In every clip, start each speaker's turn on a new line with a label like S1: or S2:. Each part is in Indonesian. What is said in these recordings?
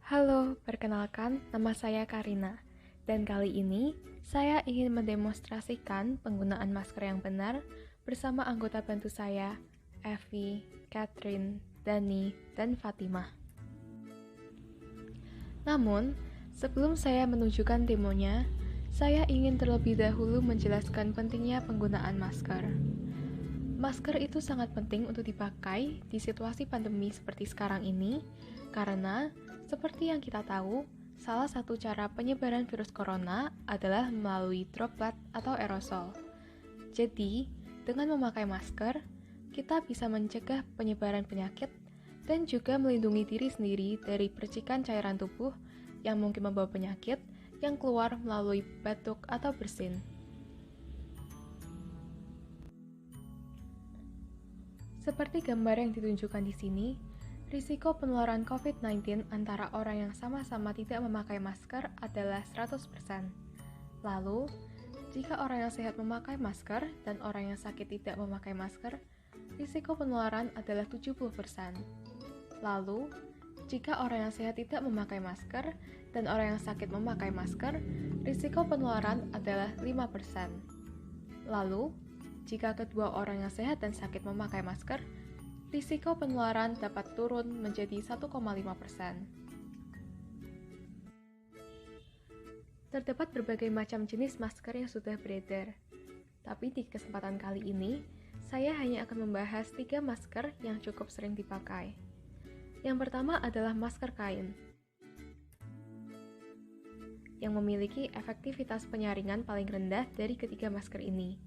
S1: Halo, perkenalkan nama saya Karina. Dan kali ini saya ingin mendemonstrasikan penggunaan masker yang benar bersama anggota bantu saya, Evi, Catherine, Dani, dan Fatimah. Namun, sebelum saya menunjukkan demonya, saya ingin terlebih dahulu menjelaskan pentingnya penggunaan masker. Masker itu sangat penting untuk dipakai di situasi pandemi seperti sekarang ini, karena seperti yang kita tahu, salah satu cara penyebaran virus corona adalah melalui droplet atau aerosol. Jadi, dengan memakai masker, kita bisa mencegah penyebaran penyakit dan juga melindungi diri sendiri dari percikan cairan tubuh yang mungkin membawa penyakit yang keluar melalui batuk atau bersin. Seperti gambar yang ditunjukkan di sini, risiko penularan COVID-19 antara orang yang sama-sama tidak memakai masker adalah 100%. Lalu, jika orang yang sehat memakai masker dan orang yang sakit tidak memakai masker, risiko penularan adalah 70%. Lalu, jika orang yang sehat tidak memakai masker dan orang yang sakit memakai masker, risiko penularan adalah 5%. Lalu, jika kedua orang yang sehat dan sakit memakai masker, risiko penularan dapat turun menjadi 1,5%. Terdapat berbagai macam jenis masker yang sudah beredar, tapi di kesempatan kali ini, saya hanya akan membahas 3 masker yang cukup sering dipakai. Yang pertama adalah masker kain, yang memiliki efektivitas penyaringan paling rendah dari ketiga masker ini,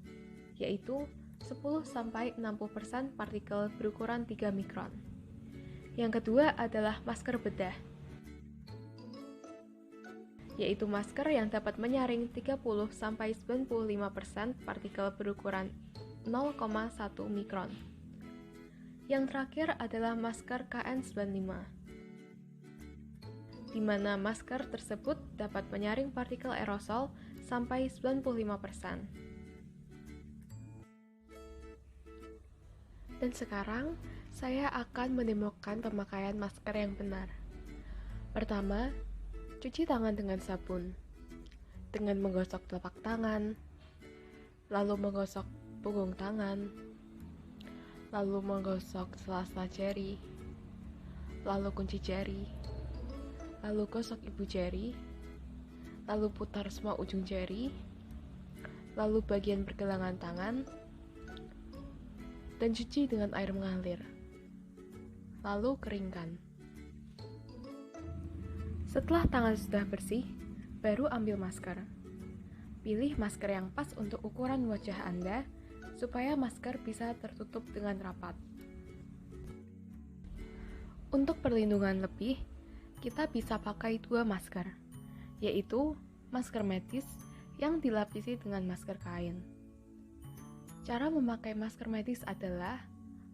S1: yaitu 10-60% partikel berukuran 3 mikron. Yang kedua adalah masker bedah, yaitu masker yang dapat menyaring 30-95% partikel berukuran 0,1 mikron. Yang terakhir adalah masker KN95, di mana masker tersebut dapat menyaring partikel aerosol sampai 95%. Dan sekarang, saya akan mendemokan pemakaian masker yang benar. Pertama, cuci tangan dengan sabun, dengan menggosok telapak tangan, lalu menggosok punggung tangan, lalu menggosok sela-sela jari, lalu kunci jari, lalu gosok ibu jari, lalu putar semua ujung jari, lalu bagian pergelangan tangan, dan cuci dengan air mengalir. Lalu keringkan. Setelah tangan sudah bersih, baru ambil masker. Pilih masker yang pas untuk ukuran wajah Anda, supaya masker bisa tertutup dengan rapat. Untuk perlindungan lebih, kita bisa pakai 2 masker, yaitu masker medis yang dilapisi dengan masker kain. Cara memakai masker medis adalah: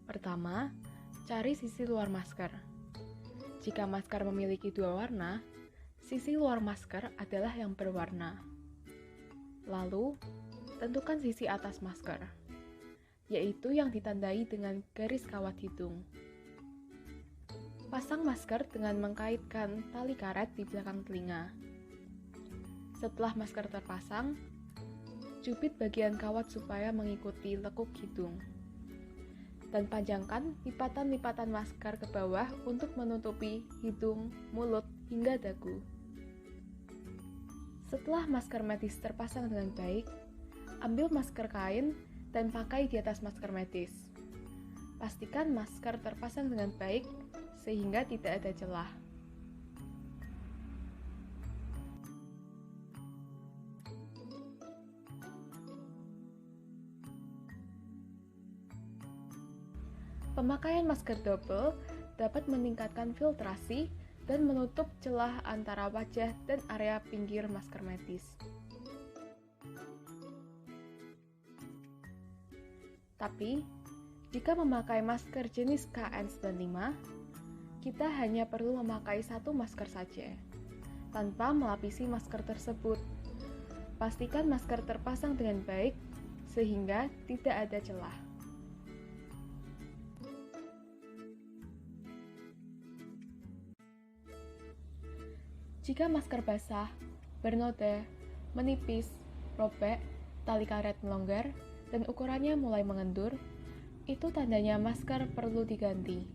S1: pertama, cari sisi luar masker. Jika masker memiliki 2 warna, sisi luar masker adalah yang berwarna. Lalu, tentukan sisi atas masker, yaitu yang ditandai dengan garis kawat hidung. Pasang masker dengan mengkaitkan tali karet di belakang telinga. Setelah masker terpasang, cubit bagian kawat supaya mengikuti lekuk hidung. Dan panjangkan lipatan-lipatan masker ke bawah untuk menutupi hidung, mulut, hingga dagu. Setelah masker medis terpasang dengan baik, ambil masker kain dan pakai di atas masker medis. Pastikan masker terpasang dengan baik sehingga tidak ada celah. Pemakaian masker double dapat meningkatkan filtrasi dan menutup celah antara wajah dan area pinggir masker medis. Tapi, jika memakai masker jenis KN95, kita hanya perlu memakai 1 masker saja, tanpa melapisi masker tersebut. Pastikan masker terpasang dengan baik, sehingga tidak ada celah. Jika masker basah, bernoda, menipis, robek, tali karet melonggar, dan ukurannya mulai mengendur, itu tandanya masker perlu diganti.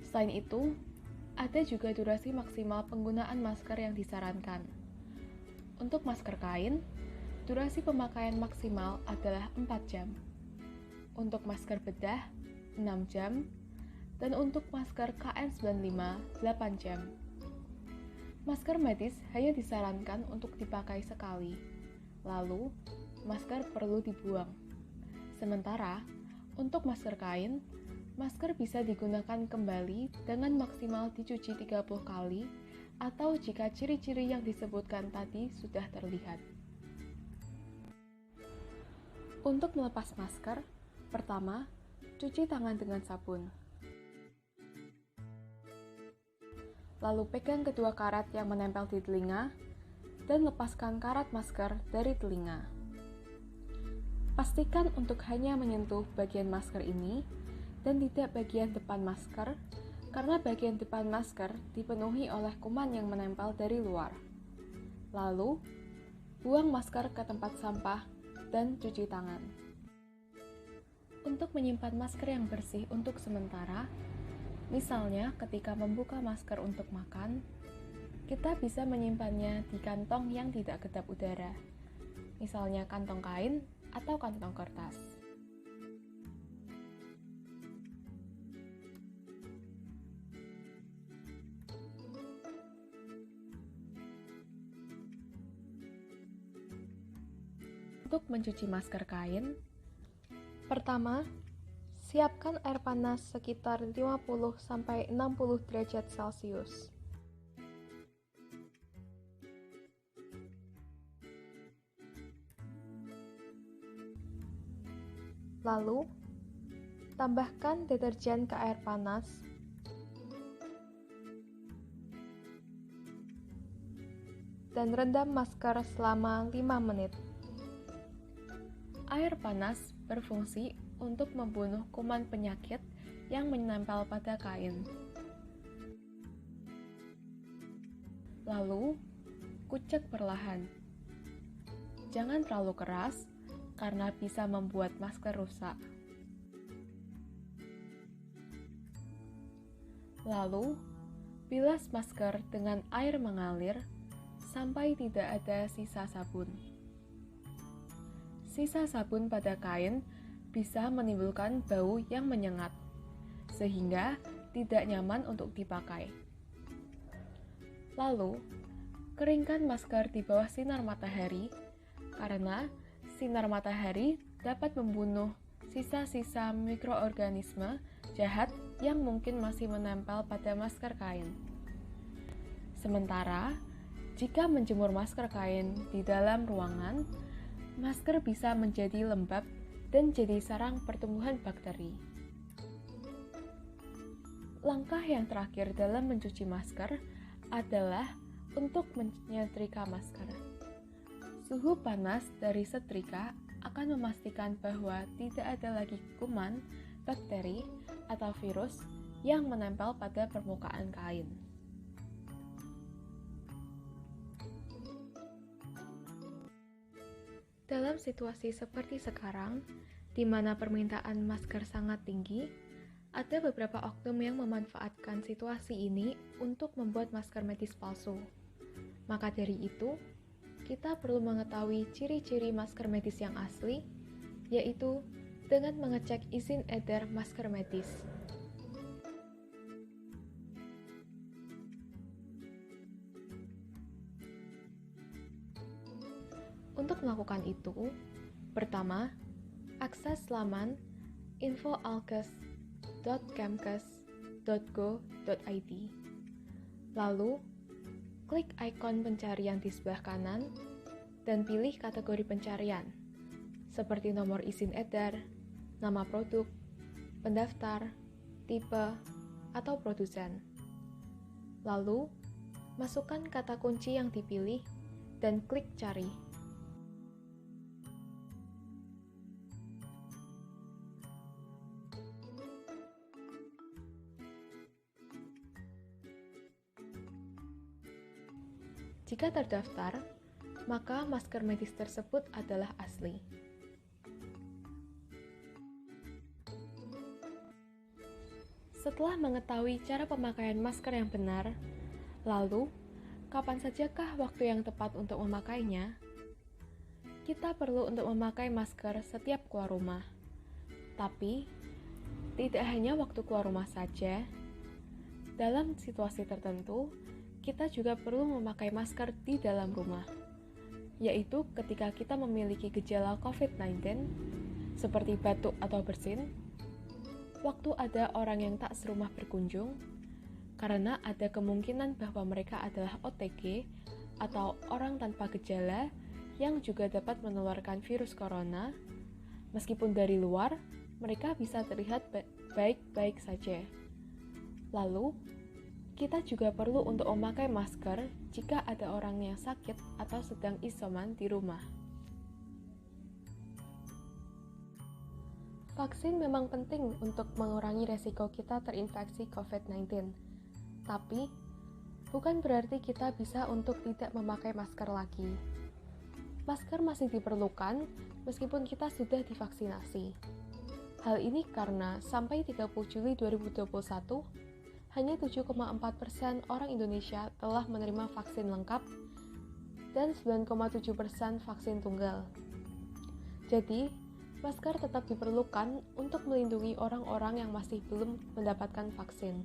S1: Selain itu, ada juga durasi maksimal penggunaan masker yang disarankan. Untuk masker kain, durasi pemakaian maksimal adalah 4 jam. Untuk masker bedah, 6 jam, dan untuk masker KN95, 8 jam. Masker medis hanya disarankan untuk dipakai sekali, lalu masker perlu dibuang. Sementara, untuk masker kain, masker bisa digunakan kembali dengan maksimal dicuci 30 kali atau jika ciri-ciri yang disebutkan tadi sudah terlihat. Untuk melepas masker, pertama, cuci tangan dengan sabun. Lalu pegang kedua karat yang menempel di telinga dan lepaskan karat masker dari telinga. Pastikan untuk hanya menyentuh bagian masker ini dan tidak bagian depan masker, karena bagian depan masker dipenuhi oleh kuman yang menempel dari luar. Lalu, buang masker ke tempat sampah dan cuci tangan. Untuk menyimpan masker yang bersih untuk sementara, misalnya ketika membuka masker untuk makan, kita bisa menyimpannya di kantong yang tidak kedap udara, misalnya kantong kain atau kantong kertas. Untuk mencuci masker kain, pertama, siapkan air panas sekitar 50-60 derajat Celcius. Lalu, tambahkan deterjen ke air panas dan rendam masker selama 5 menit. Air panas berfungsi untuk membunuh kuman penyakit yang menempel pada kain. Lalu, kucek perlahan. Jangan terlalu keras, karena bisa membuat masker rusak. Lalu, bilas masker dengan air mengalir sampai tidak ada sisa sabun. Sisa sabun pada kain bisa menimbulkan bau yang menyengat, sehingga tidak nyaman untuk dipakai. Lalu, keringkan masker di bawah sinar matahari, karena sinar matahari dapat membunuh sisa-sisa mikroorganisme jahat yang mungkin masih menempel pada masker kain. Sementara, jika menjemur masker kain di dalam ruangan, masker bisa menjadi lembab dan jadi sarang pertumbuhan bakteri. Langkah yang terakhir dalam mencuci masker adalah untuk menyetrika masker. Suhu panas dari setrika akan memastikan bahwa tidak ada lagi kuman, bakteri, atau virus yang menempel pada permukaan kain. Dalam situasi seperti sekarang, di mana permintaan masker sangat tinggi, ada beberapa oknum yang memanfaatkan situasi ini untuk membuat masker medis palsu. Maka dari itu, kita perlu mengetahui ciri-ciri masker medis yang asli, yaitu dengan mengecek izin edar masker medis. Untuk melakukan itu, pertama, akses laman infoalkes.kemkes.go.id. Lalu, klik ikon pencarian di sebelah kanan dan pilih kategori pencarian, seperti nomor izin edar, nama produk, pendaftar, tipe, atau produsen. Lalu, masukkan kata kunci yang dipilih dan klik cari. Jika terdaftar, maka masker medis tersebut adalah asli. Setelah mengetahui cara pemakaian masker yang benar, lalu kapan sajakah waktu yang tepat untuk memakainya? Kita perlu untuk memakai masker setiap keluar rumah. Tapi, tidak hanya waktu keluar rumah saja. Dalam situasi tertentu, kita juga perlu memakai masker di dalam rumah, yaitu ketika kita memiliki gejala COVID-19, seperti batuk atau bersin, waktu ada orang yang tak serumah berkunjung, karena ada kemungkinan bahwa mereka adalah OTG atau orang tanpa gejala yang juga dapat menularkan virus corona. Meskipun dari luar, mereka bisa terlihat baik-baik saja. Lalu, kita juga perlu untuk memakai masker jika ada orang yang sakit atau sedang isoman di rumah. Vaksin memang penting untuk mengurangi resiko kita terinfeksi COVID-19. Tapi, bukan berarti kita bisa untuk tidak memakai masker lagi. Masker masih diperlukan meskipun kita sudah divaksinasi. Hal ini karena sampai 30 Juli 2021, hanya 7,4% orang Indonesia telah menerima vaksin lengkap dan 9,7% vaksin tunggal. Jadi, masker tetap diperlukan untuk melindungi orang-orang yang masih belum mendapatkan vaksin.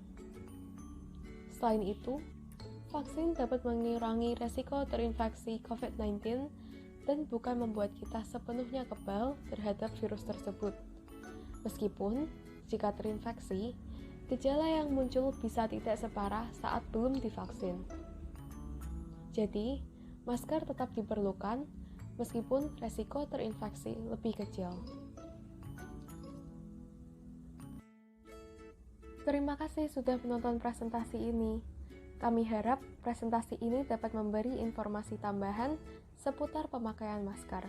S1: Selain itu, vaksin dapat mengurangi resiko terinfeksi COVID-19 dan bukan membuat kita sepenuhnya kebal terhadap virus tersebut. Meskipun, jika terinfeksi, gejala yang muncul bisa tidak separah saat belum divaksin. Jadi, masker tetap diperlukan meskipun resiko terinfeksi lebih kecil. Terima kasih sudah menonton presentasi ini. Kami harap presentasi ini dapat memberi informasi tambahan seputar pemakaian masker.